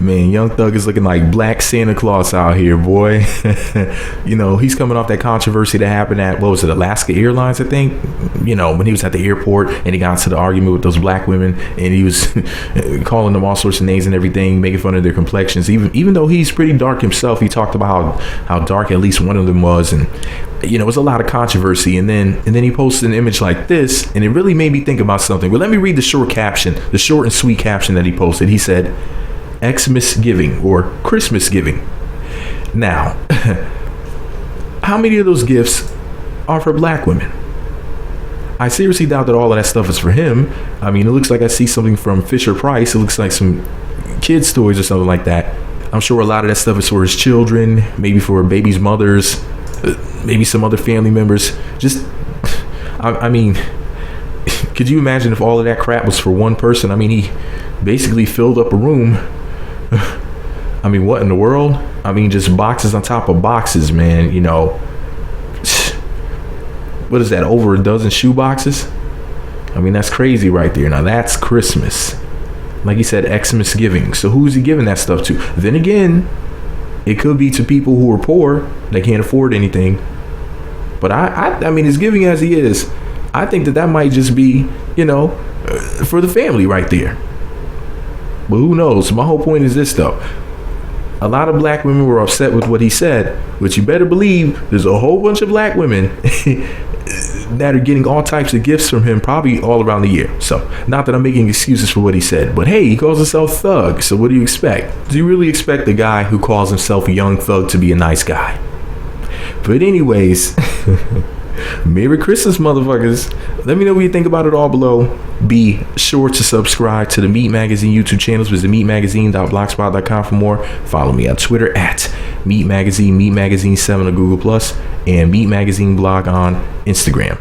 Man, Young Thug is looking like Black Santa Claus out here, boy. You know, he's coming off that controversy that happened at, what was it, Alaska Airlines, I think? You know, when he was at the airport and he got into the argument with those black women and he was calling them all sorts of names and everything, making fun of their complexions. Even though he's pretty dark himself, he talked about how dark at least one of them was. And, you know, it was a lot of controversy. And then he posted an image like this, and it really made me think about something. Well, let me read the short caption, the short and sweet caption that he posted. He said, Xmas giving or Christmas giving. Now, how many of those gifts are for black women? I seriously doubt that all of that stuff is for him. I mean, it looks like I see something from Fisher Price. It looks like some kids' toys or something like that. I'm sure a lot of that stuff is for his children, maybe for baby's mothers, maybe some other family members. Just, I mean, could you imagine if all of that crap was for one person? I mean, he basically filled up a room. I mean, what in the world? I mean, just boxes on top of boxes, man. You know, what is that, over a dozen shoe boxes? I mean, that's crazy right there. Now, that's Christmas. Like he said, Xmas giving. So who's he giving that stuff to? Then again, it could be to people who are poor. They can't afford anything. But I mean, as giving as he is, I think that might just be, you know, for the family right there. But who knows? My whole point is this, though. A lot of black women were upset with what he said, but you better believe there's a whole bunch of black women that are getting all types of gifts from him, probably all around the year. So, not that I'm making excuses for what he said, but hey, he calls himself Thug. So what do you expect? Do you really expect the guy who calls himself a Young Thug to be a nice guy? But anyways, Merry Christmas, motherfuckers. Let me know what you think about it all below. Be sure to subscribe to the Meat Magazine YouTube channels. Visit meatmagazine.blogspot.com for more. Follow me on Twitter at Meat Magazine, Meat Magazine 7 on Google+, and Meat Magazine blog on Instagram.